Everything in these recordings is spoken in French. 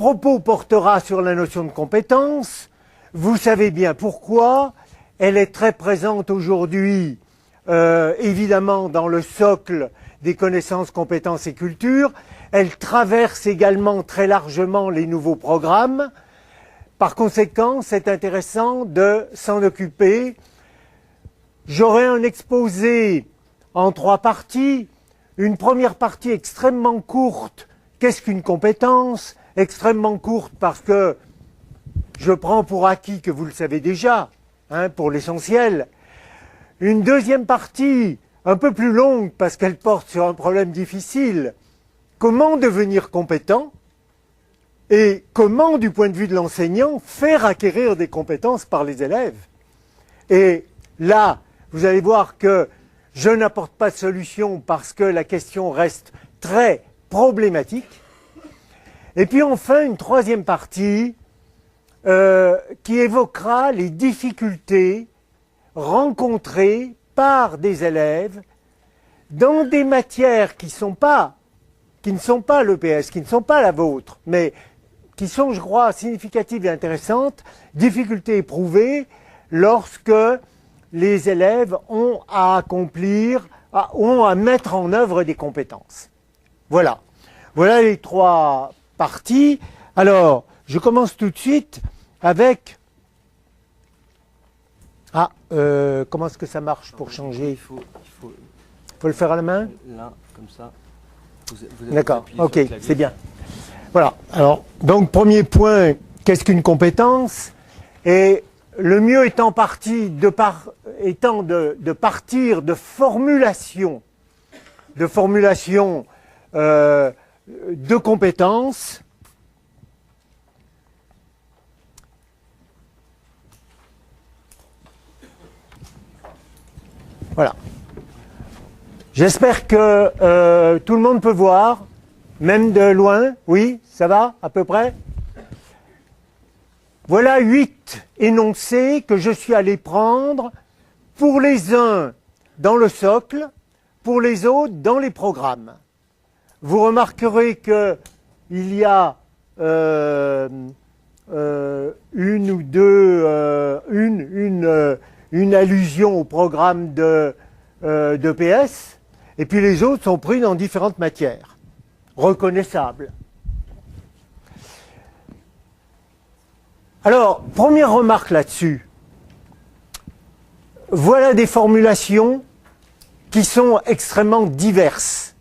propos portera sur la notion de compétence. Vous savez bien pourquoi. Elle est très présente aujourd'hui, évidemment, dans le socle des connaissances, compétences et culture. Elle traverse également très largement les nouveaux programmes. Par conséquent, c'est intéressant de s'en occuper. J'aurai un exposé en 3 parties. Une première partie extrêmement courte. Qu'est-ce qu'une compétence? Extrêmement courte parce que je prends pour acquis que vous le savez déjà, pour l'essentiel. Une deuxième partie, un peu plus longue parce qu'elle porte sur un problème difficile. Comment devenir compétent? Et comment, du point de vue de l'enseignant, faire acquérir des compétences par les élèves? Et là, vous allez voir que je n'apporte pas de solution parce que la question reste très problématique. Et puis enfin, une troisième partie qui évoquera les difficultés rencontrées par des élèves dans des matières qui ne sont pas l'EPS, qui ne sont pas la vôtre, mais qui sont, je crois, significatives et intéressantes, difficultés éprouvées lorsque les élèves ont à accomplir, ont à mettre en œuvre des compétences. Voilà. Voilà les 3 parties. Alors, je commence tout de suite avec... comment est-ce que ça marche pour changer? Il faut le faire à la main? Là, comme ça. D'accord, ok, c'est bien. Voilà, alors, donc premier point, qu'est-ce qu'une compétence? Et le mieux étant de partir de formulations de compétences. Voilà. J'espère que tout le monde peut voir, même de loin. Oui, ça va à peu près? Voilà 8 énoncés que je suis allé prendre, pour les uns dans le socle, pour les autres dans les programmes. Vous remarquerez qu'il y a une allusion au programme d'EPS, et puis les autres sont pris dans différentes matières, reconnaissables. Alors, première remarque là-dessus. Voilà des formulations qui sont extrêmement diverses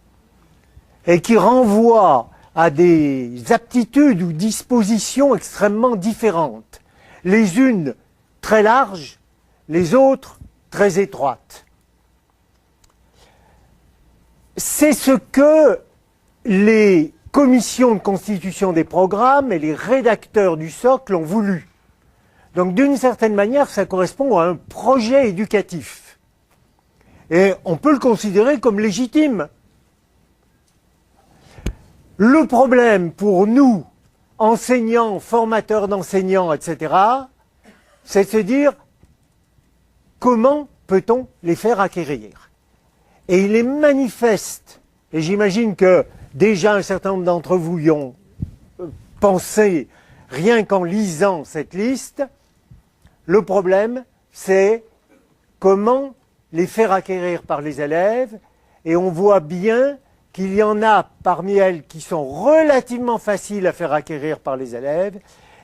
et qui renvoient à des aptitudes ou dispositions extrêmement différentes. Les unes très larges, les autres très étroites. C'est ce que les commissions de constitution des programmes et les rédacteurs du socle ont voulu. Donc d'une certaine manière, ça correspond à un projet éducatif. Et on peut le considérer comme légitime. Le problème pour nous, enseignants, formateurs d'enseignants, etc., c'est de se dire comment peut-on les faire acquérir? Et il est manifeste, et j'imagine que déjà un certain nombre d'entre vous y ont pensé rien qu'en lisant cette liste, le problème c'est comment les faire acquérir par les élèves, et on voit bien qu'il y en a parmi elles qui sont relativement faciles à faire acquérir par les élèves,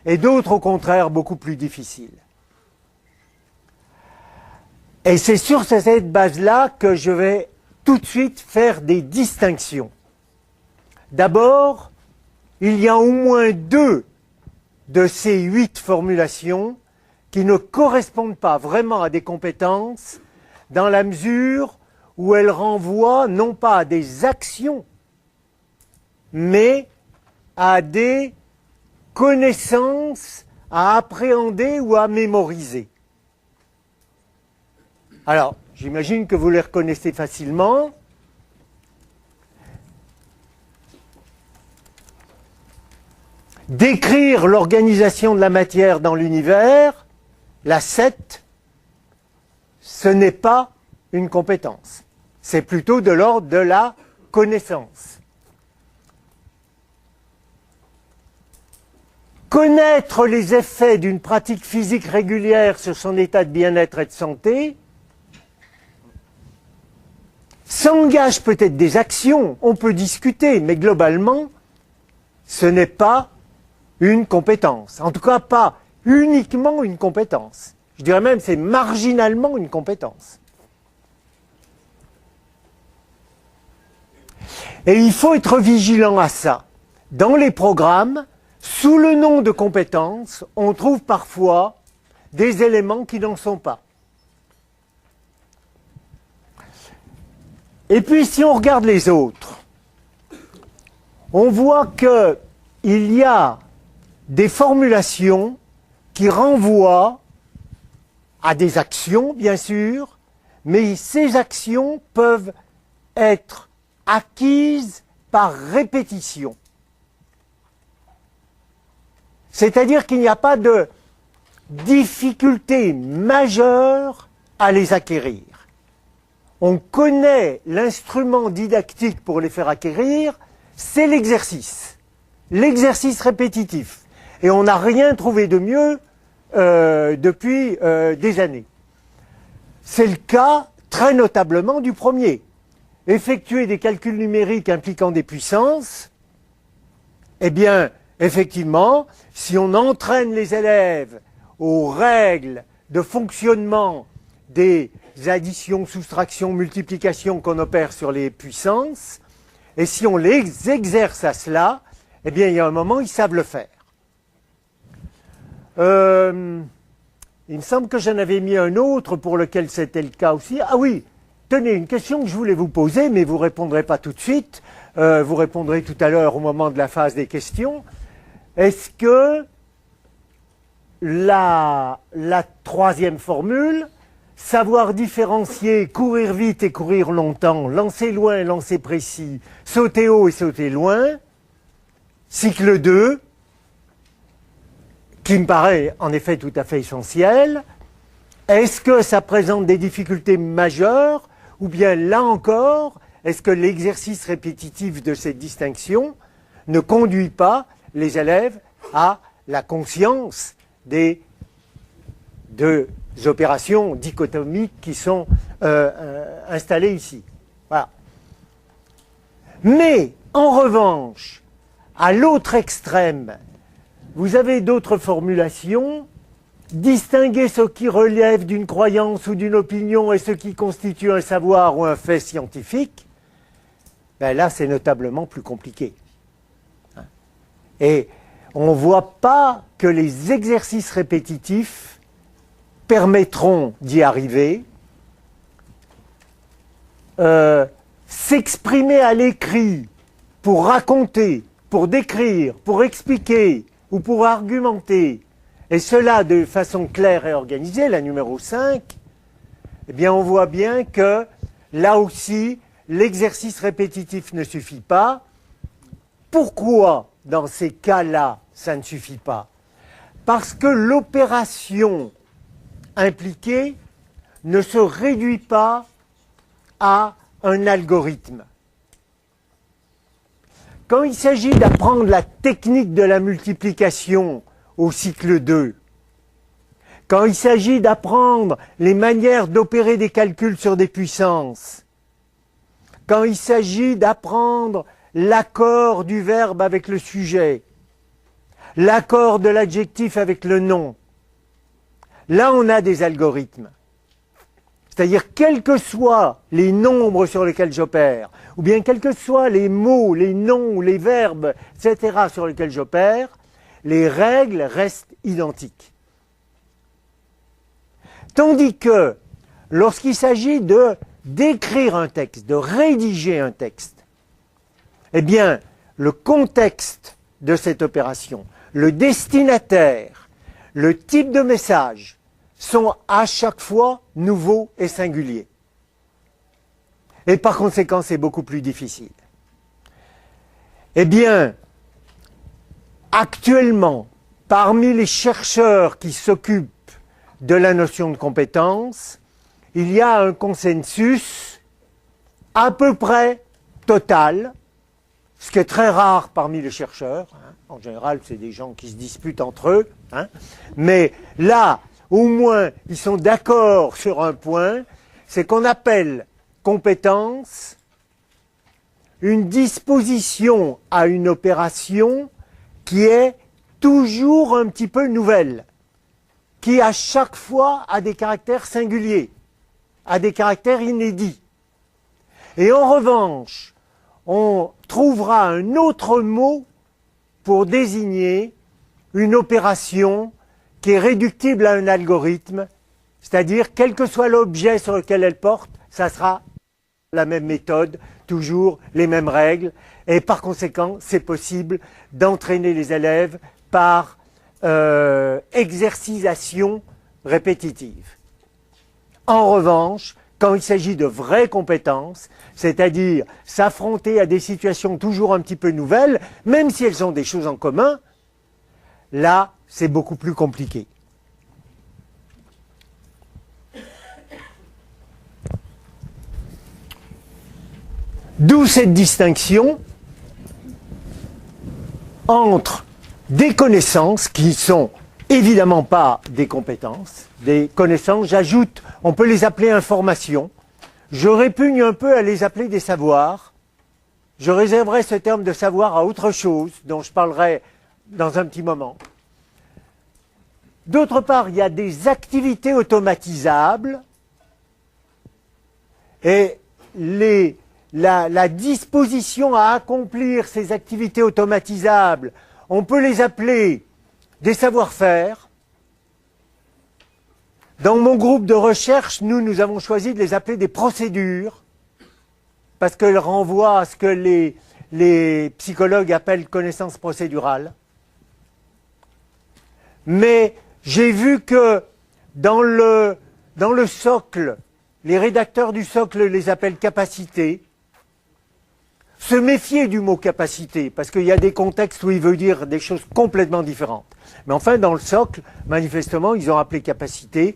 et d'autres au contraire beaucoup plus difficiles. Et c'est sur cette base-là que je vais tout de suite faire des distinctions. D'abord, il y a au moins 2 de ces 8 formulations qui ne correspondent pas vraiment à des compétences dans la mesure où elles renvoient non pas à des actions, mais à des connaissances à appréhender ou à mémoriser. Alors, j'imagine que vous les reconnaissez facilement. Décrire l'organisation de la matière dans l'univers, la 7, ce n'est pas une compétence. C'est plutôt de l'ordre de la connaissance. connaître les effets d'une pratique physique régulière sur son état de bien-être et de santé, s'engage peut-être des actions, on peut discuter, mais globalement, ce n'est pas une compétence. En tout cas, pas uniquement une compétence. Je dirais même c'est marginalement une compétence. Et il faut être vigilant à ça. Dans les programmes, sous le nom de compétences, on trouve parfois des éléments qui n'en sont pas. Et puis si on regarde les autres, on voit qu'il y a des formulations qui renvoient à des actions, bien sûr, mais ces actions peuvent être acquises par répétition. C'est-à-dire qu'il n'y a pas de difficulté majeure à les acquérir. On connaît l'instrument didactique pour les faire acquérir, c'est l'exercice répétitif. Et on n'a rien trouvé de mieux depuis des années. C'est le cas très notablement du premier. Effectuer des calculs numériques impliquant des puissances, eh bien, effectivement, si on entraîne les élèves aux règles de fonctionnement des additions, soustractions, multiplications qu'on opère sur les puissances, et si on les exerce à cela, eh bien, il y a un moment, ils savent le faire. Il me semble que j'en avais mis un autre pour lequel c'était le cas aussi. Ah oui, tenez, une question que je voulais vous poser, mais vous ne répondrez pas tout de suite. Vous répondrez tout à l'heure au moment de la phase des questions. Est-ce que la troisième formule, savoir différencier, courir vite et courir longtemps, lancer loin et lancer précis, sauter haut et sauter loin, cycle 2, qui me paraît en effet tout à fait essentiel, est-ce que ça présente des difficultés majeures ou bien là encore, est-ce que l'exercice répétitif de cette distinction ne conduit pas les élèves à la conscience des deux opérations dichotomiques qui sont installées ici. Voilà. Mais, en revanche, à l'autre extrême, vous avez d'autres formulations, distinguer ce qui relève d'une croyance ou d'une opinion et ce qui constitue un savoir ou un fait scientifique, ben là c'est notablement plus compliqué. Et on ne voit pas que les exercices répétitifs permettront d'y arriver. S'exprimer à l'écrit pour raconter, pour décrire, pour expliquer ou pour argumenter, et cela de façon claire et organisée, la numéro 5, eh bien on voit bien que là aussi, l'exercice répétitif ne suffit pas. Pourquoi, dans ces cas-là, ça ne suffit pas? Parce que l'opération impliquée ne se réduit pas à un algorithme. Quand il s'agit d'apprendre la technique de la multiplication au cycle 2, quand il s'agit d'apprendre les manières d'opérer des calculs sur des puissances, quand il s'agit d'apprendre l'accord du verbe avec le sujet, l'accord de l'adjectif avec le nom, là on a des algorithmes. C'est-à-dire, quels que soient les nombres sur lesquels j'opère, ou bien quels que soient les mots, les noms, les verbes, etc. sur lesquels j'opère, les règles restent identiques. Tandis que, lorsqu'il s'agit d'écrire un texte, de rédiger un texte, eh bien, le contexte de cette opération, le destinataire, le type de message, sont à chaque fois nouveaux et singuliers. Et par conséquent, c'est beaucoup plus difficile. Eh bien, actuellement, parmi les chercheurs qui s'occupent de la notion de compétence, il y a un consensus à peu près total, ce qui est très rare parmi les chercheurs, En général, c'est des gens qui se disputent entre eux. Hein. Mais là, au moins, ils sont d'accord sur un point, c'est qu'on appelle compétence une disposition à une opération qui est toujours un petit peu nouvelle, qui à chaque fois a des caractères singuliers, a des caractères inédits. Et en revanche, on trouvera un autre mot pour désigner une opération qui est réductible à un algorithme, c'est-à-dire quel que soit l'objet sur lequel elle porte, ça sera la même méthode, toujours les mêmes règles, et par conséquent, c'est possible d'entraîner les élèves par exercitation répétitive. En revanche, quand il s'agit de vraies compétences, c'est-à-dire s'affronter à des situations toujours un petit peu nouvelles, même si elles ont des choses en commun, là, c'est beaucoup plus compliqué. D'où cette distinction entre des connaissances qui sont évidemment pas des compétences, des connaissances, j'ajoute, on peut les appeler informations, je répugne un peu à les appeler des savoirs, je réserverai ce terme de savoir à autre chose, dont je parlerai dans un petit moment. D'autre part, il y a des activités automatisables et la disposition à accomplir ces activités automatisables, on peut les appeler des savoir-faire. Dans mon groupe de recherche, nous avons choisi de les appeler des procédures, parce qu'elles renvoient à ce que les psychologues appellent connaissance procédurale. Mais j'ai vu que dans le socle, les rédacteurs du socle les appellent capacités. Se méfier du mot capacité, parce qu'il y a des contextes où il veut dire des choses complètement différentes. Mais enfin, dans le socle, manifestement, ils ont appelé capacité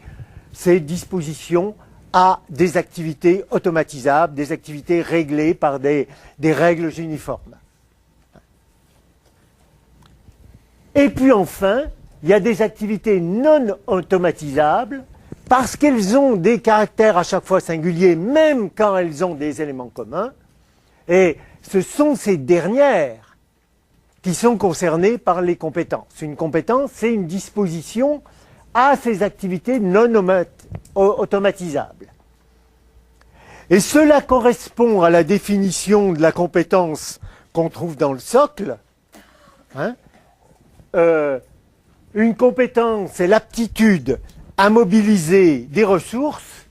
ces dispositions à des activités automatisables, des activités réglées par des règles uniformes. Et puis enfin, il y a des activités non automatisables, parce qu'elles ont des caractères à chaque fois singuliers, même quand elles ont des éléments communs, et ce sont ces dernières qui sont concernées par les compétences. Une compétence, c'est une disposition à ces activités non automatisables. Et cela correspond à la définition de la compétence qu'on trouve dans le socle. Hein. Une compétence, c'est l'aptitude à mobiliser des ressources,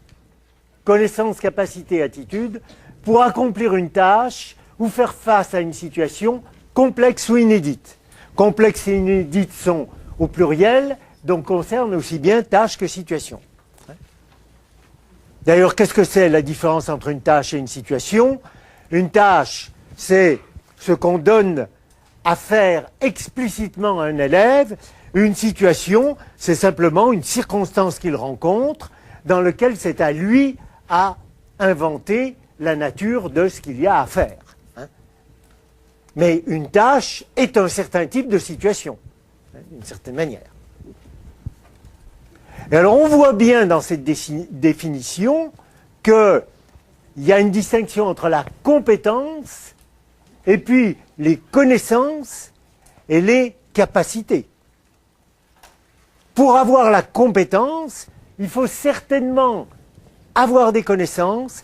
connaissances, capacités, attitudes, pour accomplir une tâche ou faire face à une situation complexe ou inédite. Complexes et inédites sont au pluriel, donc concernent aussi bien tâche que situation. D'ailleurs, qu'est-ce que c'est la différence entre une tâche et une situation? Une tâche, c'est ce qu'on donne à faire explicitement à un élève. Une situation, c'est simplement une circonstance qu'il rencontre dans laquelle c'est à lui à inventer la nature de ce qu'il y a à faire. Mais une tâche est un certain type de situation, d'une certaine manière. Et alors on voit bien dans cette définition qu'il y a une distinction entre la compétence et puis les connaissances et les capacités. Pour avoir la compétence, il faut certainement avoir des connaissances,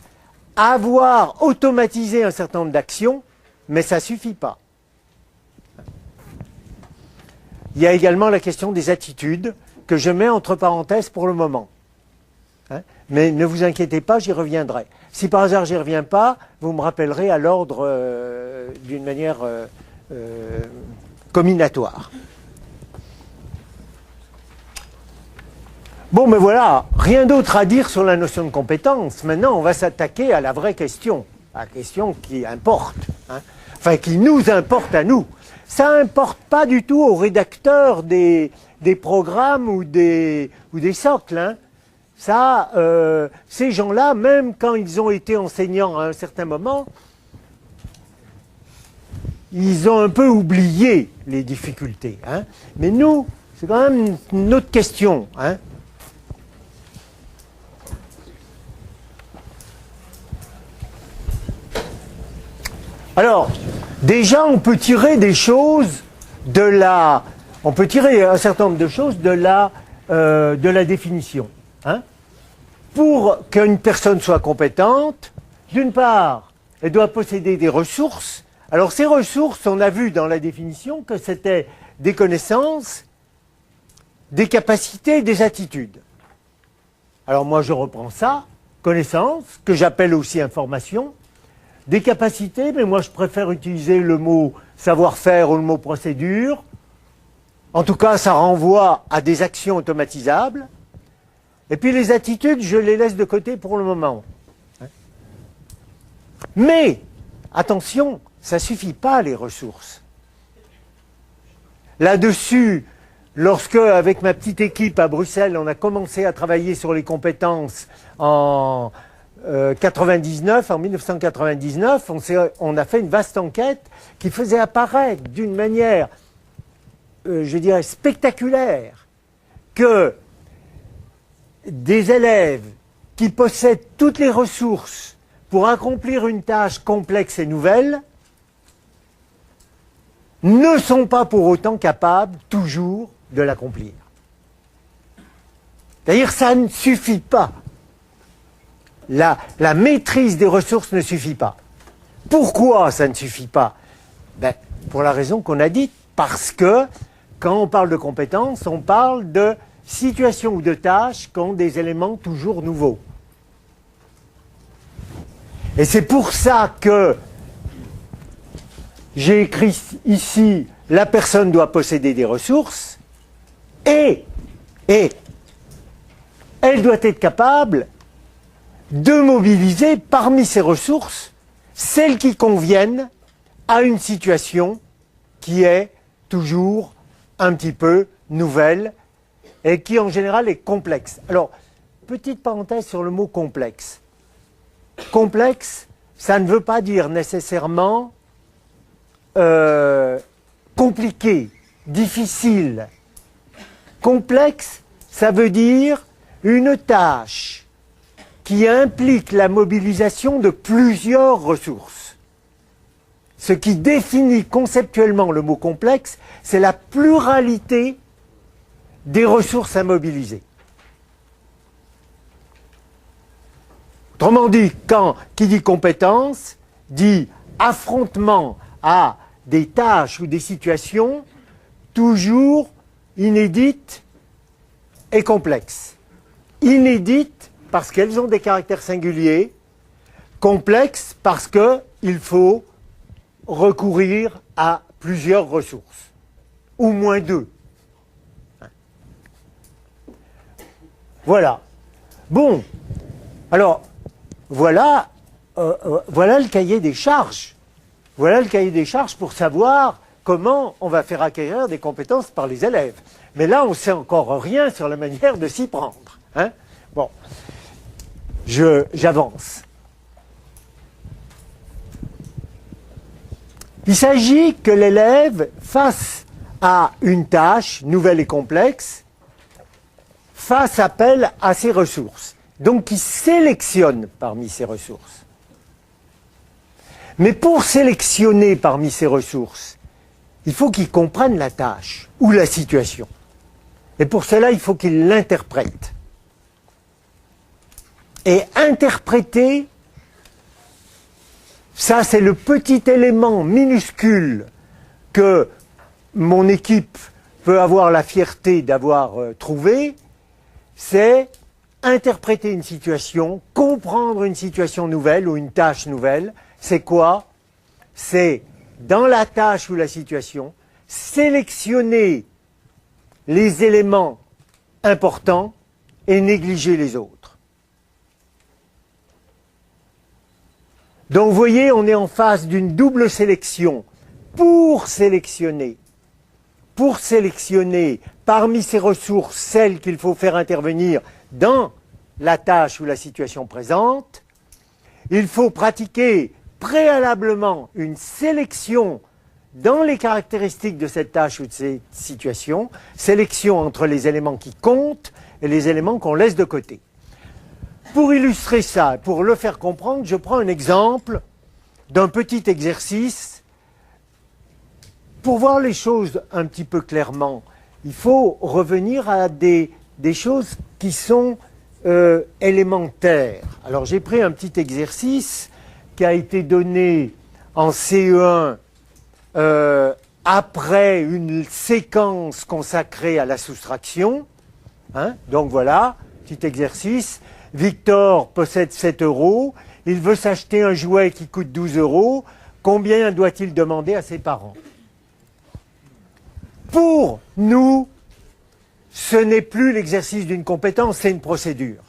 avoir automatisé un certain nombre d'actions, mais ça ne suffit pas. Il y a également la question des attitudes que je mets entre parenthèses pour le moment. Mais ne vous inquiétez pas, j'y reviendrai. Si par hasard j'y reviens pas, vous me rappellerez à l'ordre d'une manière combinatoire. Bon, mais voilà, rien d'autre à dire sur la notion de compétence. Maintenant, on va s'attaquer à la vraie question, à la question qui importe, enfin qui nous importe à nous. Ça n'importe pas du tout aux rédacteurs des programmes ou des socles. Ça, ces gens-là, même quand ils ont été enseignants à un certain moment, ils ont un peu oublié les difficultés. Hein. Mais nous, c'est quand même une autre question. Hein. Alors, déjà, on peut tirer des choses de la... On peut tirer un certain nombre de choses de la définition. Hein. Pour qu'une personne soit compétente, d'une part, elle doit posséder des ressources. Alors, ces ressources, on a vu dans la définition que c'était des connaissances, des capacités, des attitudes. Alors, moi, je reprends ça, connaissances, que j'appelle aussi information. Des capacités, mais moi je préfère utiliser le mot savoir-faire ou le mot procédure. En tout cas, ça renvoie à des actions automatisables. Et puis les attitudes, je les laisse de côté pour le moment. Mais, attention, ça ne suffit pas les ressources. Là-dessus, lorsque, avec ma petite équipe à Bruxelles, on a commencé à travailler sur les compétences en 1999, on a fait une vaste enquête qui faisait apparaître d'une manière, je dirais, spectaculaire, que des élèves qui possèdent toutes les ressources pour accomplir une tâche complexe et nouvelle ne sont pas pour autant capables toujours de l'accomplir. C'est-à-dire que ça ne suffit pas. La maîtrise des ressources ne suffit pas. Pourquoi ça ne suffit pas? Ben, pour la raison qu'on a dite, parce que quand on parle de compétences, on parle de situations ou de tâches qui ont des éléments toujours nouveaux. Et c'est pour ça que j'ai écrit ici, la personne doit posséder des ressources et elle doit être capable de mobiliser parmi ces ressources celles qui conviennent à une situation qui est toujours un petit peu nouvelle et qui en général est complexe. Alors, petite parenthèse sur le mot complexe. Complexe, ça ne veut pas dire nécessairement compliqué, difficile. Complexe, ça veut dire une tâche qui implique la mobilisation de plusieurs ressources. Ce qui définit conceptuellement le mot complexe, c'est la pluralité des ressources à mobiliser. Autrement dit, qui dit compétence, dit affrontement à des tâches ou des situations toujours inédites et complexes. Inédites parce qu'elles ont des caractères singuliers, complexes parce qu'il faut recourir à plusieurs ressources, au moins deux. Voilà. Bon, alors, voilà le cahier des charges. Voilà le cahier des charges pour savoir comment on va faire acquérir des compétences par les élèves. Mais là, on ne sait encore rien sur la manière de s'y prendre. Hein? Bon, j'avance. Il s'agit que l'élève, face à une tâche nouvelle et complexe, fasse appel à ses ressources. Donc, il sélectionne parmi ses ressources. Mais pour sélectionner parmi ses ressources, il faut qu'il comprenne la tâche ou la situation. Et pour cela, il faut qu'il l'interprète. Et interpréter, ça c'est le petit élément minuscule que mon équipe peut avoir la fierté d'avoir trouvé, c'est interpréter une situation, comprendre une situation nouvelle ou une tâche nouvelle. C'est quoi? C'est, dans la tâche ou la situation, sélectionner les éléments importants et négliger les autres. Donc vous voyez, on est en face d'une double sélection. Pour sélectionner parmi ces ressources celles qu'il faut faire intervenir dans la tâche ou la situation présente, il faut pratiquer préalablement une sélection dans les caractéristiques de cette tâche ou de cette situation, sélection entre les éléments qui comptent et les éléments qu'on laisse de côté. Pour illustrer ça, pour le faire comprendre, je prends un exemple d'un petit exercice. Pour voir les choses un petit peu clairement, il faut revenir à des choses qui sont élémentaires. Alors j'ai pris un petit exercice qui a été donné en CE1 après une séquence consacrée à la soustraction. Hein, donc voilà, petit exercice. Victor possède 7 €, il veut s'acheter un jouet qui coûte 12 €. Combien doit-il demander à ses parents? Pour nous, ce n'est plus l'exercice d'une compétence, c'est une procédure.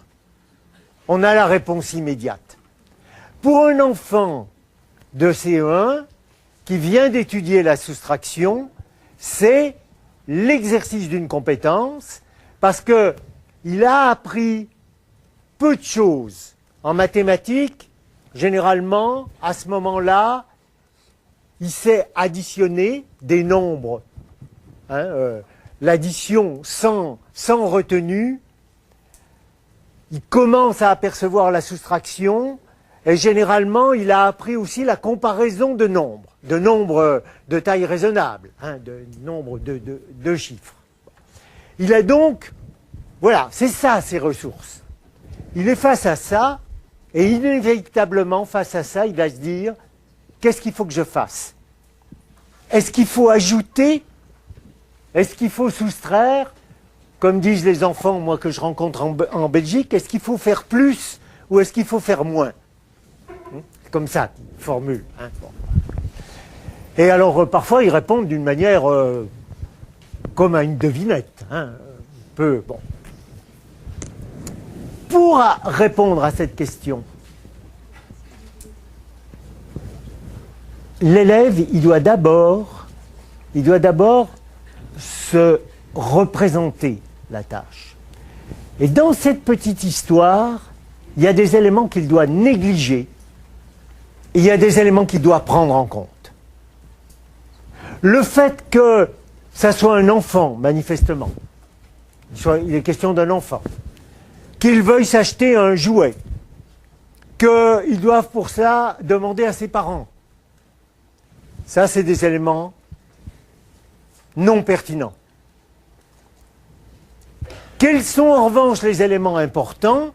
On a la réponse immédiate. Pour un enfant de CE1 qui vient d'étudier la soustraction, c'est l'exercice d'une compétence parce qu'il a appris peu de choses. En mathématiques, généralement, à ce moment-là, il sait additionner des nombres. L'addition sans retenue, il commence à apercevoir la soustraction et généralement il a appris aussi la comparaison de nombres de taille raisonnable, de nombres de chiffres. Il a donc, voilà, c'est ça ses ressources. Il est face à ça et inévitablement face à ça il va se dire qu'est-ce qu'il faut que je fasse? Est-ce qu'il faut ajouter? Est-ce qu'il faut soustraire? Comme disent les enfants, moi que je rencontre en Belgique, est-ce qu'il faut faire plus ou est-ce qu'il faut faire moins? C'est comme ça qu'ils formulent. Bon. Et alors parfois ils répondent d'une manière comme à une devinette. Un peu, bon. Pour répondre à cette question, l'élève, il doit d'abord se représenter la tâche. Et dans cette petite histoire, il y a des éléments qu'il doit négliger et il y a des éléments qu'il doit prendre en compte. Le fait que ça soit un enfant, manifestement, il est question d'un enfant, qu'il veuille s'acheter un jouet, qu'ils doivent pour ça demander à ses parents, ça c'est des éléments non pertinents. Quels sont en revanche les éléments importants?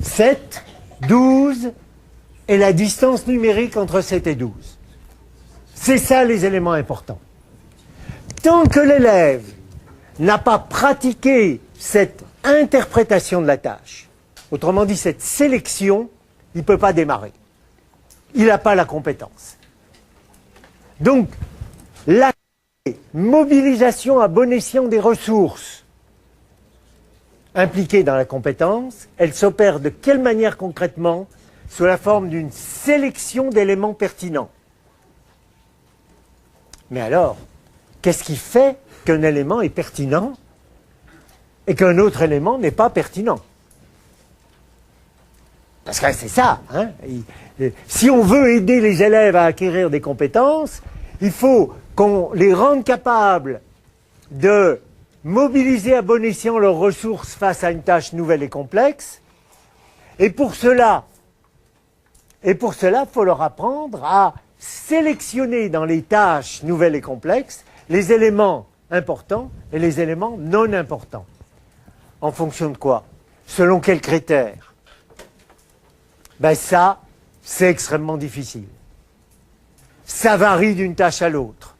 7, 12 et la distance numérique entre 7 et 12. C'est ça les éléments importants. Tant que l'élève n'a pas pratiqué cette interprétation de la tâche, autrement dit cette sélection, il ne peut pas démarrer. Il n'a pas la compétence. Donc, la mobilisation à bon escient des ressources impliquées dans la compétence, elle s'opère de quelle manière concrètement? Sous la forme d'une sélection d'éléments pertinents. Mais alors, qu'est-ce qui fait qu'un élément est pertinent et qu'un autre élément n'est pas pertinent? Parce que c'est ça. Si on veut aider les élèves à acquérir des compétences, il faut qu'on les rende capables de mobiliser à bon escient leurs ressources face à une tâche nouvelle et complexe. Et pour cela, il faut leur apprendre à sélectionner dans les tâches nouvelles et complexes les éléments importants et les éléments non importants. En fonction de quoi? Selon quels critères? Ben ça, c'est extrêmement difficile. Ça varie d'une tâche à l'autre.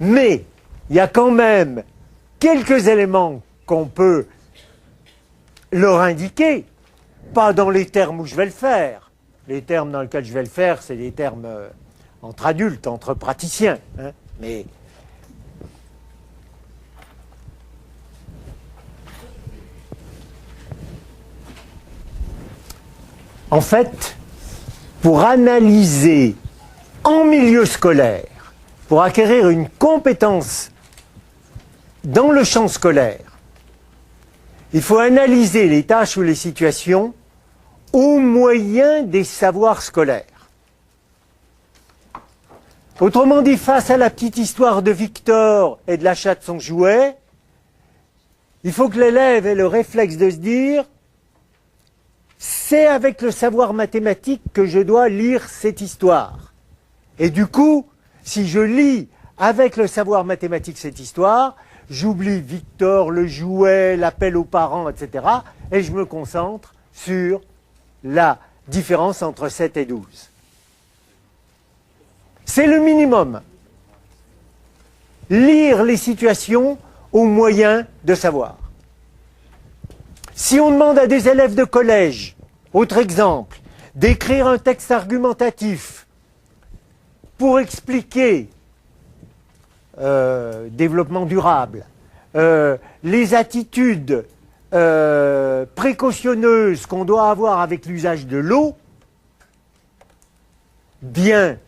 Mais il y a quand même quelques éléments qu'on peut leur indiquer, pas dans les termes où je vais le faire. Les termes dans lesquels je vais le faire, c'est des termes entre adultes, entre praticiens. Mais en fait, pour analyser en milieu scolaire, pour acquérir une compétence dans le champ scolaire, il faut analyser les tâches ou les situations au moyen des savoirs scolaires. Autrement dit, face à la petite histoire de Victor et de l'achat de son jouet, il faut que l'élève ait le réflexe de se dire « c'est avec le savoir mathématique que je dois lire cette histoire ». Et du coup, si je lis avec le savoir mathématique cette histoire, j'oublie Victor, le jouet, l'appel aux parents, etc. et je me concentre sur la différence entre 7 et 12. C'est le minimum. Lire les situations au moyen de savoir. Si on demande à des élèves de collège, autre exemple, d'écrire un texte argumentatif pour expliquer développement durable, les attitudes précautionneuses qu'on doit avoir avec l'usage de l'eau, bien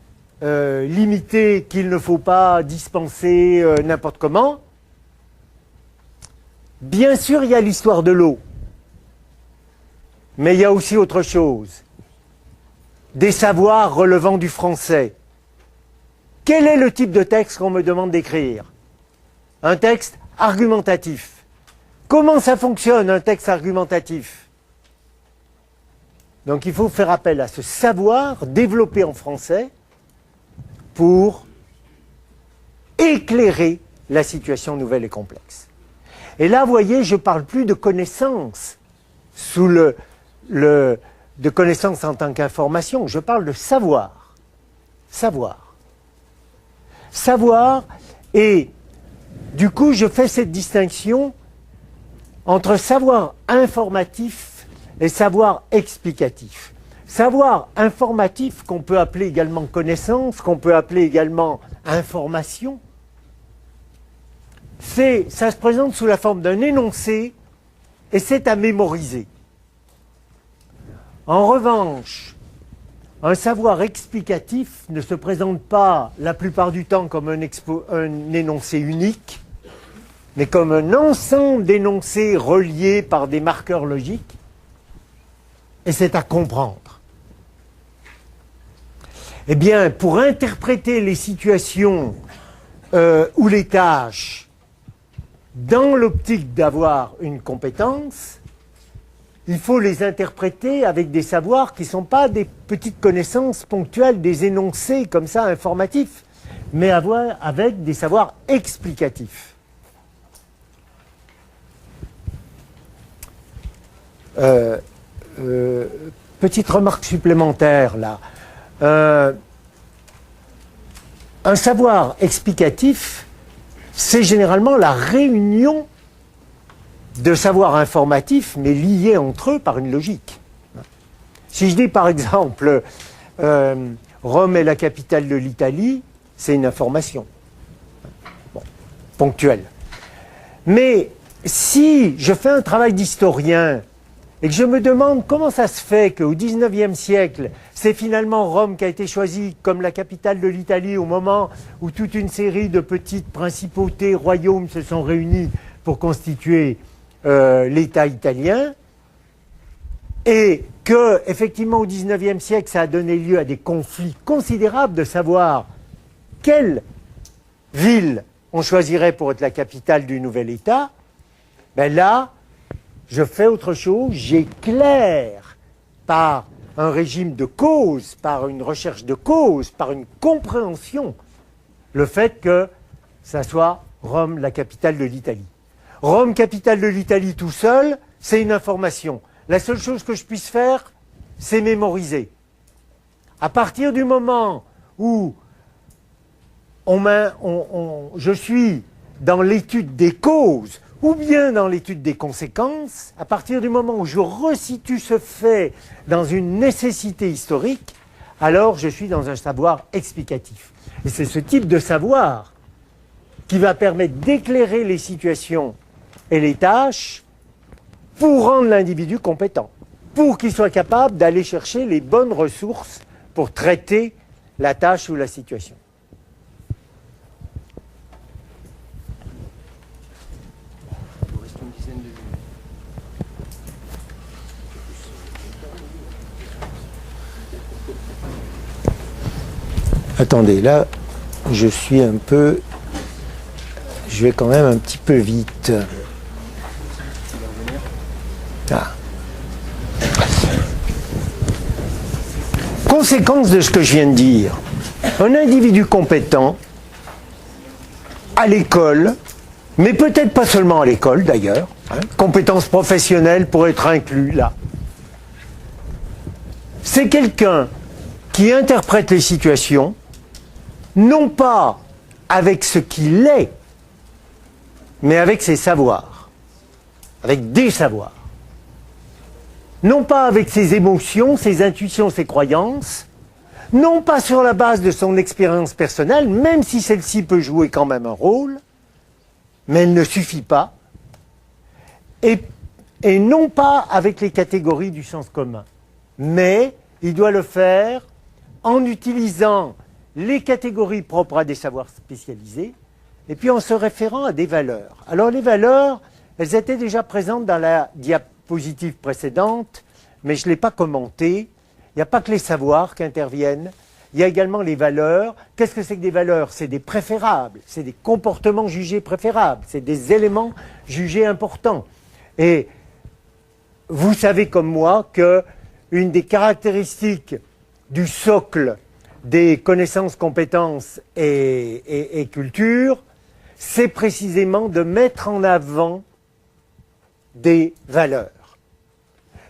limité qu'il ne faut pas dispenser n'importe comment. Bien sûr, il y a l'histoire de l'eau, mais il y a aussi autre chose. Des savoirs relevant du français. Quel est le type de texte qu'on me demande d'écrire? Un texte argumentatif. Comment ça fonctionne, un texte argumentatif? Donc il faut faire appel à ce savoir développé en français pour éclairer la situation nouvelle et complexe. Et là, vous voyez, je ne parle plus de connaissances de connaissances en tant qu'information, je parle de savoir. Savoir. Savoir, et du coup, je fais cette distinction entre savoir informatif et savoir explicatif. Savoir informatif, qu'on peut appeler également connaissance, qu'on peut appeler également information, ça se présente sous la forme d'un énoncé et c'est à mémoriser. En revanche, un savoir explicatif ne se présente pas la plupart du temps comme un énoncé unique, mais comme un ensemble d'énoncés reliés par des marqueurs logiques, et c'est à comprendre. Eh bien, pour interpréter les situations ou les tâches dans l'optique d'avoir une compétence, il faut les interpréter avec des savoirs qui ne sont pas des petites connaissances ponctuelles, des énoncés comme ça informatifs, mais avec des savoirs explicatifs. Petite remarque supplémentaire là. Un savoir explicatif, c'est généralement la réunion de savoirs informatifs, mais liés entre eux par une logique. Si je dis par exemple, Rome est la capitale de l'Italie, c'est une information. Bon, ponctuelle. Mais si je fais un travail d'historien et que je me demande comment ça se fait qu'au XIXe siècle, c'est finalement Rome qui a été choisie comme la capitale de l'Italie au moment où toute une série de petites principautés, royaumes se sont réunis pour constituer l'État italien, et que, effectivement, au XIXe siècle, ça a donné lieu à des conflits considérables de savoir quelle ville on choisirait pour être la capitale du nouvel État, ben là, je fais autre chose, j'éclaire par un régime de cause, par une recherche de cause, par une compréhension, le fait que ça soit Rome la capitale de l'Italie. Rome, capitale de l'Italie tout seul, c'est une information. La seule chose que je puisse faire, c'est mémoriser. À partir du moment où je suis dans l'étude des causes, ou bien dans l'étude des conséquences, à partir du moment où je resitue ce fait dans une nécessité historique, alors je suis dans un savoir explicatif. Et c'est ce type de savoir qui va permettre d'éclairer les situations et les tâches pour rendre l'individu compétent, pour qu'il soit capable d'aller chercher les bonnes ressources pour traiter la tâche ou la situation. Il vous reste une dizaine de minutes. Attendez, là, je suis un peu... Je vais quand même un petit peu vite. Ah. Conséquence de ce que je viens de dire. Un individu compétent, à l'école, mais peut-être pas seulement à l'école d'ailleurs, compétences professionnelles pour être inclus là. C'est quelqu'un qui interprète les situations, non pas avec ce qu'il est, mais avec ses savoirs, avec des savoirs. Non pas avec ses émotions, ses intuitions, ses croyances, non pas sur la base de son expérience personnelle, même si celle-ci peut jouer quand même un rôle, mais elle ne suffit pas, et non pas avec les catégories du sens commun. Mais il doit le faire en utilisant les catégories propres à des savoirs spécialisés, et puis en se référant à des valeurs. Alors les valeurs, elles étaient déjà présentes dans la diapositive précédente, mais je ne l'ai pas commenté. Il n'y a pas que les savoirs qui interviennent, il y a également les valeurs. Qu'est-ce que c'est que des valeurs? C'est des préférables, c'est des comportements jugés préférables, c'est des éléments jugés importants. Et vous savez comme moi qu'une des caractéristiques du socle des connaissances, compétences et culture, c'est précisément de mettre en avant des valeurs.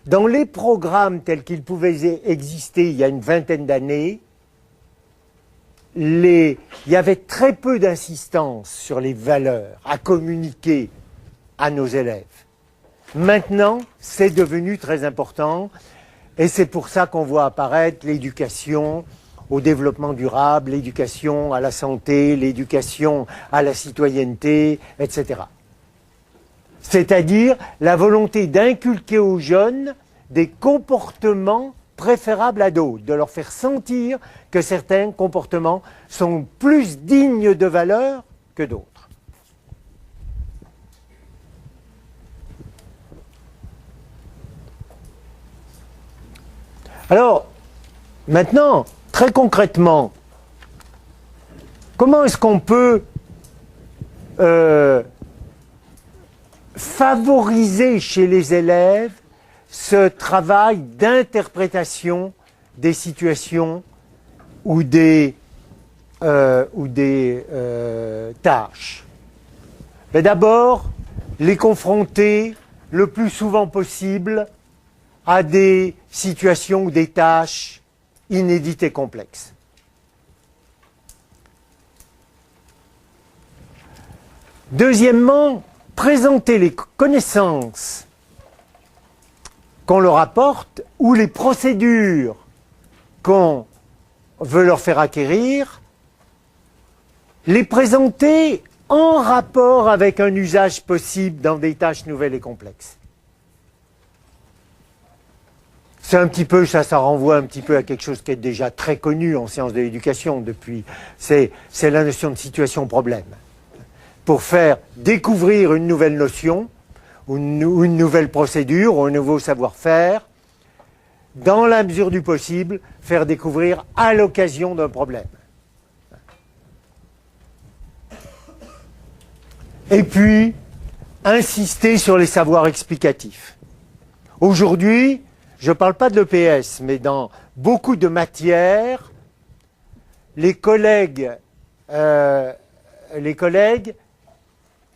Dans les programmes tels qu'ils pouvaient exister il y a une vingtaine d'années, il y avait très peu d'insistance sur les valeurs à communiquer à nos élèves. Maintenant, c'est devenu très important et c'est pour ça qu'on voit apparaître l'éducation au développement durable, l'éducation à la santé, l'éducation à la citoyenneté, etc. C'est-à-dire la volonté d'inculquer aux jeunes des comportements préférables à d'autres, de leur faire sentir que certains comportements sont plus dignes de valeur que d'autres. Alors, maintenant, très concrètement, comment est-ce qu'on peut favoriser chez les élèves ce travail d'interprétation des situations ou des tâches? Ben d'abord, les confronter le plus souvent possible à des situations ou des tâches inédites et complexes. Deuxièmement, présenter les connaissances qu'on leur apporte ou les procédures qu'on veut leur faire acquérir, les présenter en rapport avec un usage possible dans des tâches nouvelles et complexes. C'est un petit peu, ça renvoie un petit peu à quelque chose qui est déjà très connu en sciences de l'éducation depuis, c'est la notion de situation-problème. Pour faire découvrir une nouvelle notion, ou une nouvelle procédure, ou un nouveau savoir-faire, dans la mesure du possible, faire découvrir à l'occasion d'un problème. Et puis, insister sur les savoirs explicatifs. Aujourd'hui, je ne parle pas de l'EPS, mais dans beaucoup de matières, les collègues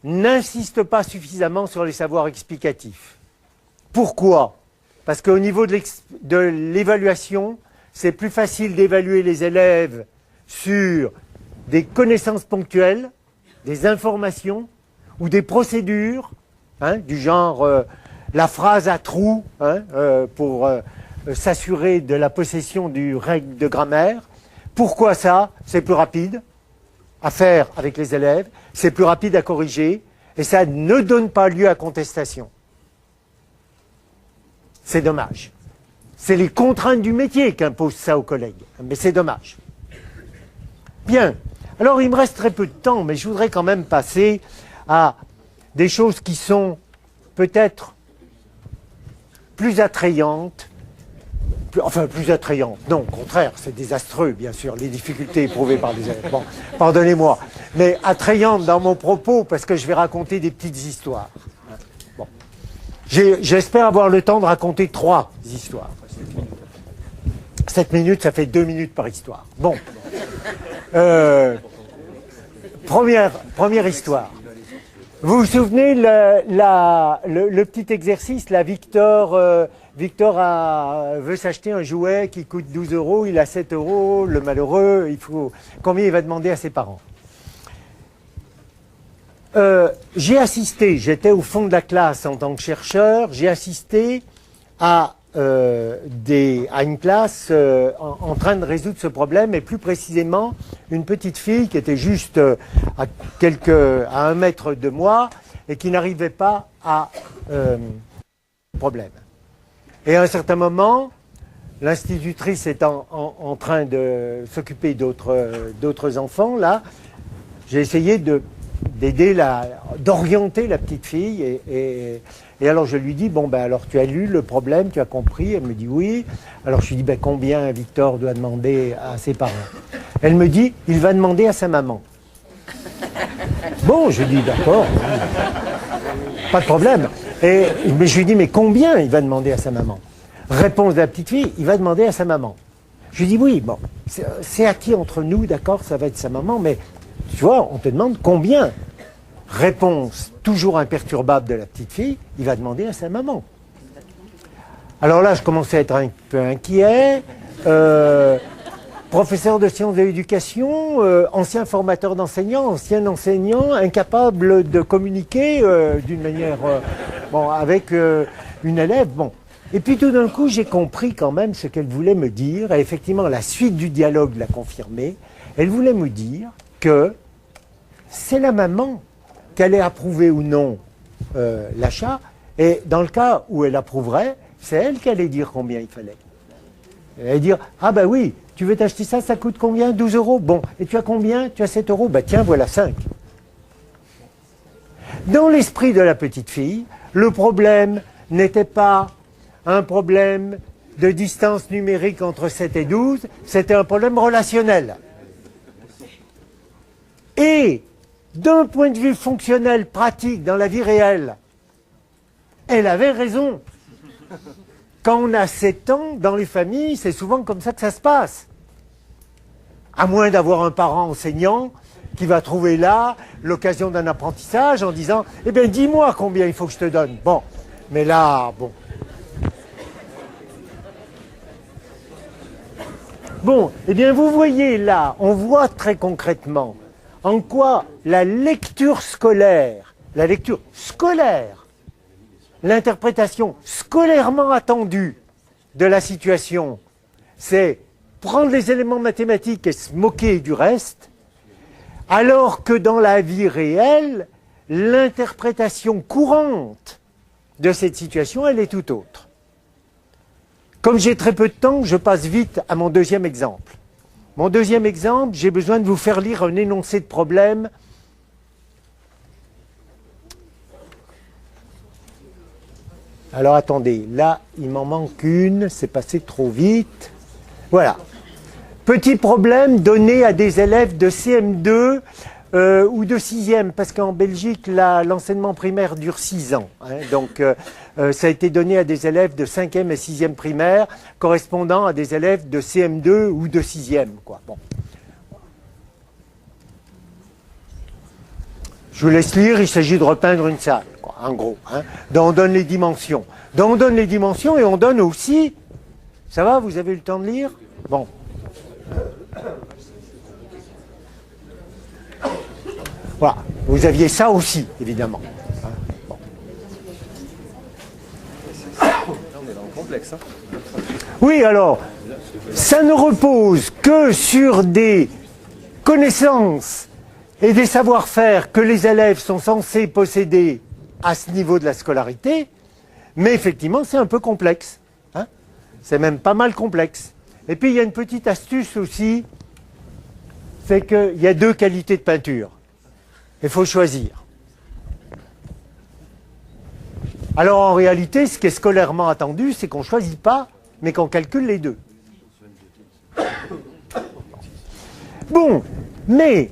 n'insistent pas suffisamment sur les savoirs explicatifs. Pourquoi? Parce qu'au niveau de l'évaluation, c'est plus facile d'évaluer les élèves sur des connaissances ponctuelles, des informations ou des procédures, du genre la phrase à trous pour s'assurer de la possession du règle de grammaire. Pourquoi ça? C'est plus rapide à faire avec les élèves, c'est plus rapide à corriger et ça ne donne pas lieu à contestation. C'est dommage. C'est les contraintes du métier qui imposent ça aux collègues, mais c'est dommage. Bien, alors il me reste très peu de temps, mais je voudrais quand même passer à des choses qui sont peut-être plus attrayantes plus attrayante. Non, au contraire, c'est désastreux, bien sûr, les difficultés éprouvées par les élèves. Bon, pardonnez-moi. Mais attrayante dans mon propos, parce que je vais raconter des petites histoires. Bon. J'espère avoir le temps de raconter 3 histoires. 7 minutes, ça fait 2 minutes par histoire. Bon. Première histoire. Vous vous souvenez le petit exercice, là, Victor veut s'acheter un jouet qui coûte 12 €, il a 7 €, le malheureux, combien il va demander à ses parents? J'ai assisté, j'étais au fond de la classe en tant que chercheur, j'ai assisté à une classe en train de résoudre ce problème, et plus précisément une petite fille qui était juste à 1 mètre de moi et qui n'arrivait pas à problème. Et à un certain moment, l'institutrice étant en train de s'occuper d'autres enfants, là, j'ai essayé d'aider d'orienter la petite fille et alors je lui dis, bon ben alors tu as lu le problème, tu as compris? Elle me dit oui. Alors je lui dis, ben combien Victor doit demander à ses parents? Elle me dit, il va demander à sa maman. Bon, je dis d'accord, pas de problème. Mais je lui dis, mais combien il va demander à sa maman? Réponse de la petite fille, il va demander à sa maman. Je lui dis, oui, bon, c'est acquis entre nous, d'accord, ça va être sa maman, mais tu vois, on te demande combien? Réponse toujours imperturbable de la petite fille, il va demander à sa maman. Alors là, je commençais à être un peu inquiet. Professeur de sciences de l'éducation, ancien formateur d'enseignants, ancien enseignant, incapable de communiquer d'une manière, avec une élève. Bon. Et puis tout d'un coup, j'ai compris quand même ce qu'elle voulait me dire. Et effectivement, la suite du dialogue l'a confirmé. Elle voulait me dire que c'est la maman qu'elle ait approuvé ou non l'achat, et dans le cas où elle approuverait, c'est elle qui allait dire combien il fallait. Elle allait dire, ah ben oui, tu veux t'acheter ça, ça coûte combien? 12 €. Bon, et tu as combien? Tu as 7 €. Ben tiens, voilà 5. Dans l'esprit de la petite fille, le problème n'était pas un problème de distance numérique entre 7 et 12, c'était un problème relationnel. Et d'un point de vue fonctionnel, pratique, dans la vie réelle, elle avait raison. Quand on a 7 ans, dans les familles, c'est souvent comme ça que ça se passe. À moins d'avoir un parent enseignant qui va trouver là l'occasion d'un apprentissage en disant « Eh bien, dis-moi combien il faut que je te donne. » Bon, mais là, bon. Bon, eh bien, vous voyez là, on voit très concrètement en quoi la lecture scolaire, l'interprétation scolairement attendue de la situation, c'est prendre les éléments mathématiques et se moquer du reste, alors que dans la vie réelle, l'interprétation courante de cette situation, elle est tout autre. Comme j'ai très peu de temps, je passe vite à mon deuxième exemple. Mon deuxième exemple, j'ai besoin de vous faire lire un énoncé de problème. Alors attendez, là, il m'en manque une, c'est passé trop vite. Voilà. Petit problème donné à des élèves de CM2 ou de 6e, parce qu'en Belgique, l'enseignement primaire dure 6 ans. Hein, donc, ça a été donné à des élèves de 5e et 6e primaire, correspondant à des élèves de CM2 ou de 6e. Quoi. Bon. Je vous laisse lire, il s'agit de repeindre une salle, quoi, en gros. Hein. Donc, on donne les dimensions. Donc, on donne les dimensions et on donne aussi... Ça va, vous avez eu le temps de lire? Bon. Voilà, vous aviez ça aussi, évidemment. Hein, bon. On est dans le complexe. Hein. Oui, alors, ça ne repose que sur des connaissances et des savoir-faire que les élèves sont censés posséder à ce niveau de la scolarité, mais effectivement, c'est un peu complexe. Hein, c'est même pas mal complexe. Et puis, il y a une petite astuce aussi, c'est qu'il y a 2 qualités de peinture. Il faut choisir. Alors, en réalité, ce qui est scolairement attendu, c'est qu'on ne choisit pas mais qu'on calcule les deux. Bon, mais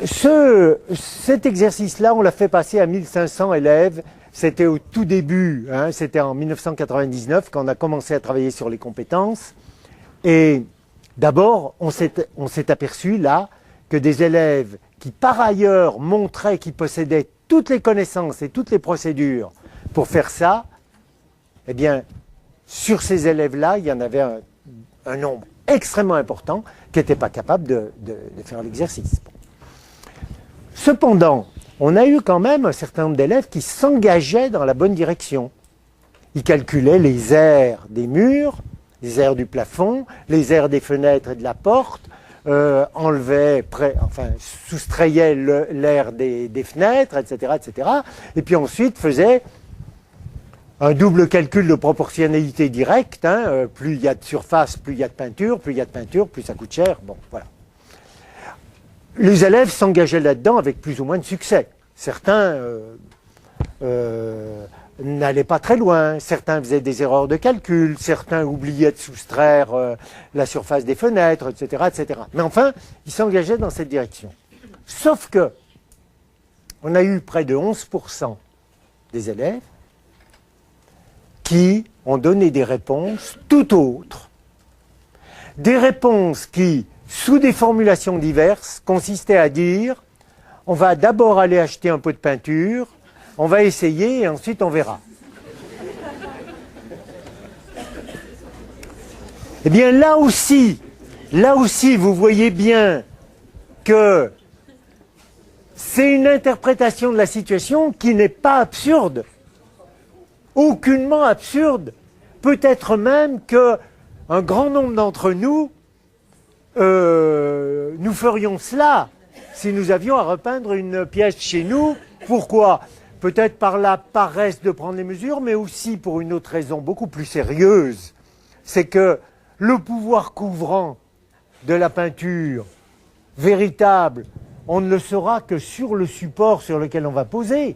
cet exercice-là, on l'a fait passer à 1500 élèves. C'était au tout début, hein, c'était en 1999 quand on a commencé à travailler sur les compétences. Et d'abord, on s'est aperçu là que des élèves qui par ailleurs montraient qu'ils possédaient toutes les connaissances et toutes les procédures pour faire ça, eh bien, sur ces élèves-là, il y en avait un nombre extrêmement important qui n'étaient pas capables de faire l'exercice. Cependant, on a eu quand même un certain nombre d'élèves qui s'engageaient dans la bonne direction. Ils calculaient les aires des murs, les aires du plafond, les aires des fenêtres et de la porte, soustrayaient l'air des fenêtres, etc., etc. Et puis ensuite faisaient un double calcul de proportionnalité directe. Hein, plus il y a de surface, plus il y a de peinture, plus il y a de peinture, plus ça coûte cher. Bon, voilà. Les élèves s'engageaient là-dedans avec plus ou moins de succès. Certains n'allaient pas très loin, certains faisaient des erreurs de calcul, certains oubliaient de soustraire la surface des fenêtres, etc., etc. Mais enfin, ils s'engageaient dans cette direction. Sauf que, on a eu près de 11% des élèves qui ont donné des réponses tout autres. Des réponses qui, sous des formulations diverses, consistaient à dire « on va d'abord aller acheter un pot de peinture, on va essayer et ensuite on verra ». Eh bien là aussi, vous voyez bien que c'est une interprétation de la situation qui n'est pas absurde. Aucunement absurde. Peut-être même qu'un grand nombre d'entre nous, nous ferions cela si nous avions à repeindre une pièce chez nous. Pourquoi ? Peut-être par la paresse de prendre les mesures, mais aussi pour une autre raison beaucoup plus sérieuse. C'est que le pouvoir couvrant de la peinture véritable, on ne le saura que sur le support sur lequel on va poser.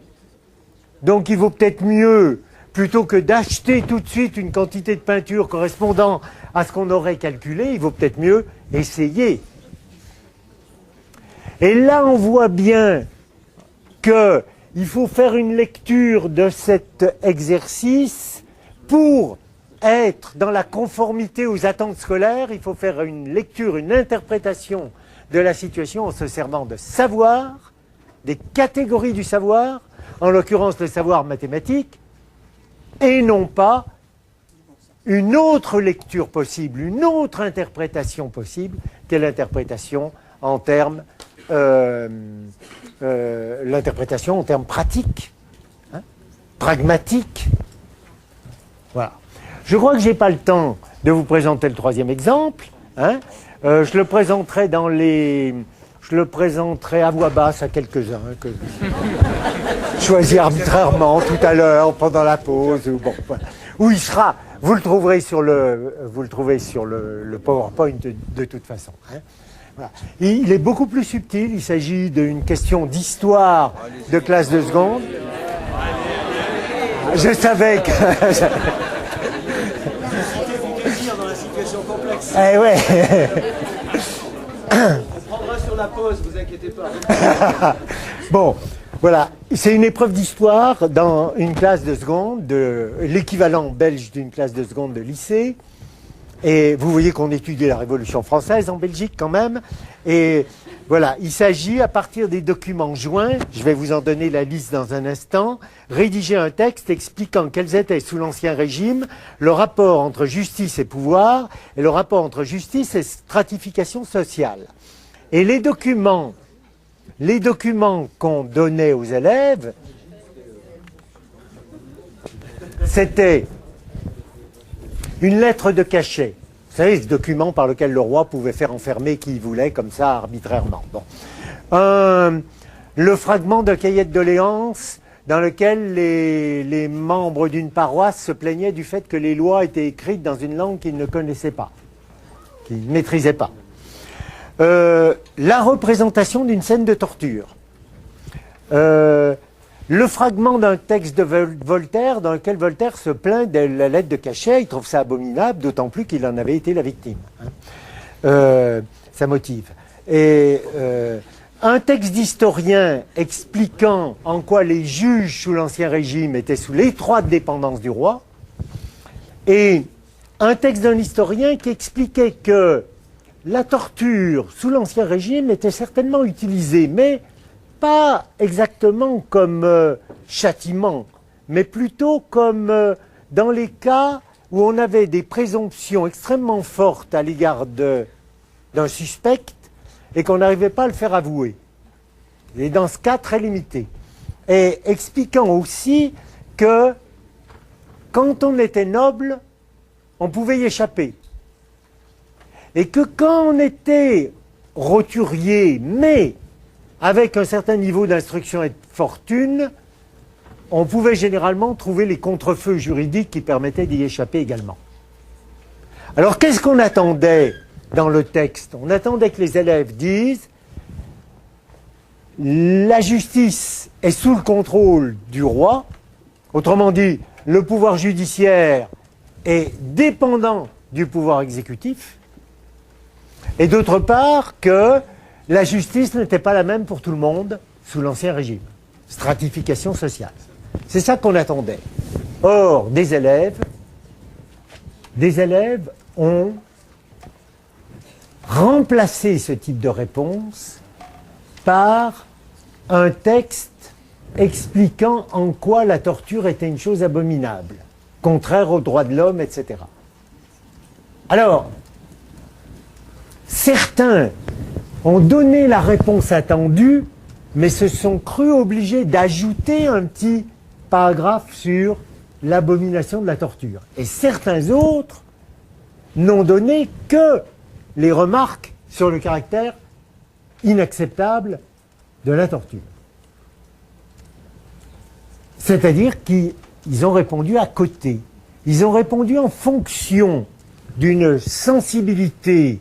Donc il vaut peut-être mieux, plutôt que d'acheter tout de suite une quantité de peinture correspondant à ce qu'on aurait calculé, il vaut peut-être mieux essayer. Et là, on voit bien qu'il faut faire une lecture de cet exercice pour être dans la conformité aux attentes scolaires. Il faut faire une lecture, une interprétation de la situation en se servant de savoir, des catégories du savoir, en l'occurrence le savoir mathématique, et non pas une autre lecture possible, une autre interprétation possible, qu'est l'interprétation en termes pratiques, hein, pragmatiques. Voilà. Je crois que je n'ai pas le temps de vous présenter le troisième exemple. Hein. Je le présenterai à voix basse à quelques-uns que choisis arbitrairement tout à l'heure pendant la pause. Bon, voilà. Où il sera. Vous le trouverez sur le PowerPoint de toute façon. Hein. Voilà. Il est beaucoup plus subtil. Il s'agit d'une question d'histoire de classe de seconde. Je savais que. Dans la situation complexe. Eh ouais. On prendra sur la pause, vous inquiétez pas. Bon, voilà. C'est une épreuve d'histoire dans une classe de seconde, l'équivalent belge d'une classe de seconde de lycée. Et vous voyez qu'on étudie la Révolution française en Belgique quand même. Et voilà, il s'agit à partir des documents joints, je vais vous en donner la liste dans un instant, rédiger un texte expliquant quels étaient sous l'Ancien Régime le rapport entre justice et pouvoir et le rapport entre justice et stratification sociale. Et les documents qu'on donnait aux élèves, c'était une lettre de cachet. Vous savez, ce document par lequel le roi pouvait faire enfermer qui il voulait, comme ça, arbitrairement. Bon. Le fragment d'un cahier de doléances dans lequel les membres d'une paroisse se plaignaient du fait que les lois étaient écrites dans une langue qu'ils ne connaissaient pas, qu'ils ne maîtrisaient pas. La représentation d'une scène de torture. le fragment d'un texte de Voltaire dans lequel Voltaire se plaint de la lettre de cachet. Il trouve ça abominable, d'autant plus qu'il en avait été la victime. Ça motive. Et un texte d'historien expliquant en quoi les juges sous l'Ancien Régime étaient sous l'étroite dépendance du roi, et un texte d'un historien qui expliquait que la torture sous l'Ancien Régime était certainement utilisée, mais pas exactement comme châtiment, mais plutôt comme dans les cas où on avait des présomptions extrêmement fortes à l'égard d'un suspect et qu'on n'arrivait pas à le faire avouer. Et dans ce cas, très limité. Et expliquant aussi que quand on était noble, on pouvait y échapper. Et que quand on était roturier, mais avec un certain niveau d'instruction et de fortune, on pouvait généralement trouver les contrefeux juridiques qui permettaient d'y échapper également. Alors qu'est-ce qu'on attendait dans le texte? On attendait que les élèves disent « La justice est sous le contrôle du roi », autrement dit, le pouvoir judiciaire est dépendant du pouvoir exécutif, et d'autre part que la justice n'était pas la même pour tout le monde sous l'Ancien Régime. Stratification sociale. C'est ça qu'on attendait. Or, des élèves ont remplacé ce type de réponse par un texte expliquant en quoi la torture était une chose abominable, contraire aux droits de l'homme, etc. Alors, certains ont donné la réponse attendue, mais se sont crus obligés d'ajouter un petit paragraphe sur l'abomination de la torture. Et certains autres n'ont donné que les remarques sur le caractère inacceptable de la torture. C'est-à-dire qu'ils ont répondu à côté. Ils ont répondu en fonction d'une sensibilité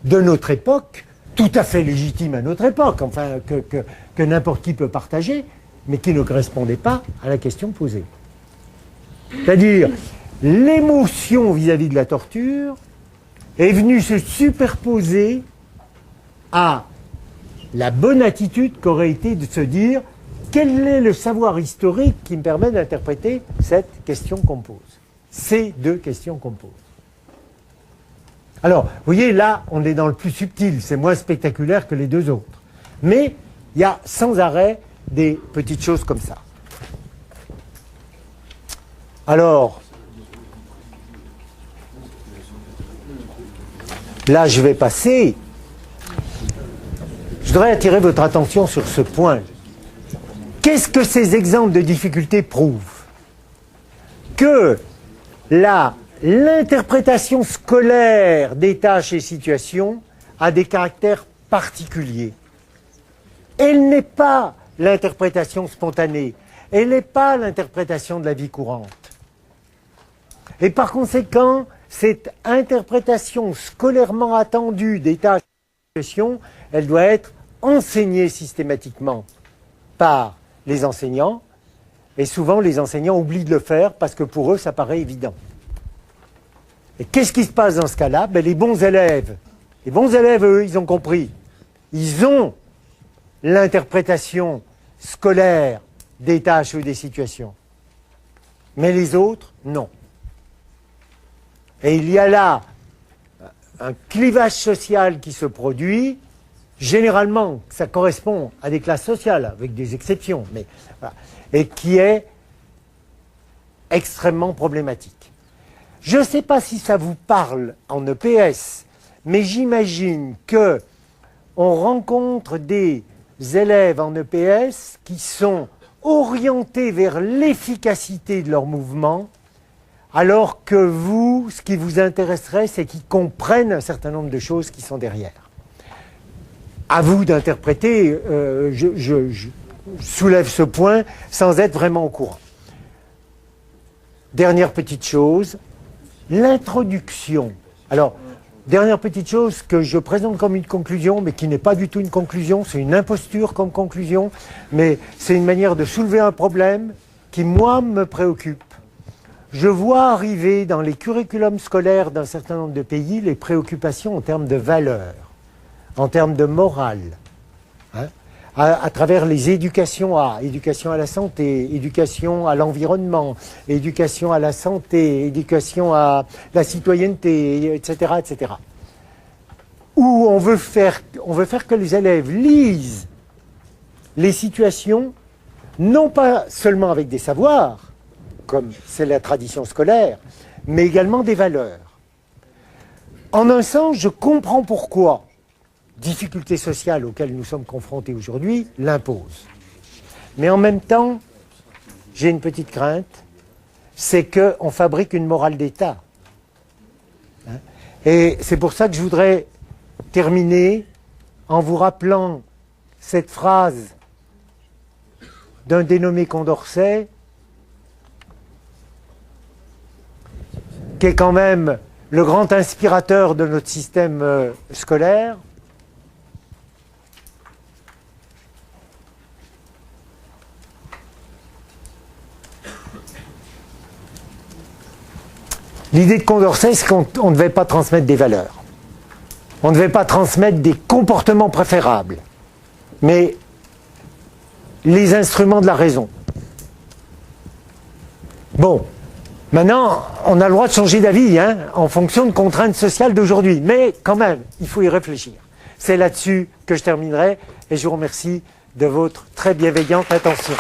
de notre époque, tout à fait légitime à notre époque, enfin que n'importe qui peut partager, mais qui ne correspondait pas à la question posée. C'est-à-dire, l'émotion vis-à-vis de la torture est venue se superposer à la bonne attitude qu'aurait été de se dire quel est le savoir historique qui me permet d'interpréter cette question qu'on pose, ces deux questions qu'on pose. Alors, vous voyez, là, on est dans le plus subtil, c'est moins spectaculaire que les deux autres. Mais il y a sans arrêt des petites choses comme ça. Alors, là, je vais passer. Je voudrais attirer votre attention sur ce point. Qu'est-ce que ces exemples de difficultés prouvent? Que l'interprétation scolaire des tâches et situations a des caractères particuliers. Elle n'est pas l'interprétation spontanée, elle n'est pas l'interprétation de la vie courante. Et par conséquent, cette interprétation scolairement attendue des tâches et situations, elle doit être enseignée systématiquement par les enseignants, et souvent les enseignants oublient de le faire parce que pour eux ça paraît évident. Et qu'est-ce qui se passe dans ce cas-là? Les bons élèves, eux, ils ont compris. Ils ont l'interprétation scolaire des tâches ou des situations. Mais les autres, non. Et il y a là un clivage social qui se produit. Généralement, ça correspond à des classes sociales, avec des exceptions, mais voilà, et qui est extrêmement problématique. Je ne sais pas si ça vous parle en EPS, mais j'imagine que on rencontre des élèves en EPS qui sont orientés vers l'efficacité de leur mouvement, alors que vous, ce qui vous intéresserait, c'est qu'ils comprennent un certain nombre de choses qui sont derrière. À vous d'interpréter, je soulève ce point sans être vraiment au courant. Dernière petite chose, l'introduction. Alors, Dernière petite chose que je présente comme une conclusion, mais qui n'est pas du tout une conclusion, c'est une imposture comme conclusion, mais c'est une manière de soulever un problème qui, moi, me préoccupe. Je vois arriver dans les curriculums scolaires d'un certain nombre de pays les préoccupations en termes de valeurs, en termes de morale, hein, à travers les éducation à la santé, éducation à l'environnement, éducation à la santé, éducation à la citoyenneté, etc., etc. Où on veut faire que les élèves lisent les situations, non pas seulement avec des savoirs, comme c'est la tradition scolaire, mais également des valeurs. En un sens, je comprends pourquoi difficultés sociales auxquelles nous sommes confrontés aujourd'hui l'imposent. Mais en même temps, j'ai une petite crainte, c'est qu'on fabrique une morale d'État. Et c'est pour ça que je voudrais terminer en vous rappelant cette phrase d'un dénommé Condorcet, qui est quand même le grand inspirateur de notre système scolaire. L'idée de Condorcet, c'est qu'on ne devait pas transmettre des valeurs. On ne devait pas transmettre des comportements préférables, mais les instruments de la raison. Bon, maintenant, on a le droit de changer d'avis en fonction de contraintes sociales d'aujourd'hui, mais quand même, il faut y réfléchir. C'est là-dessus que je terminerai et je vous remercie de votre très bienveillante attention.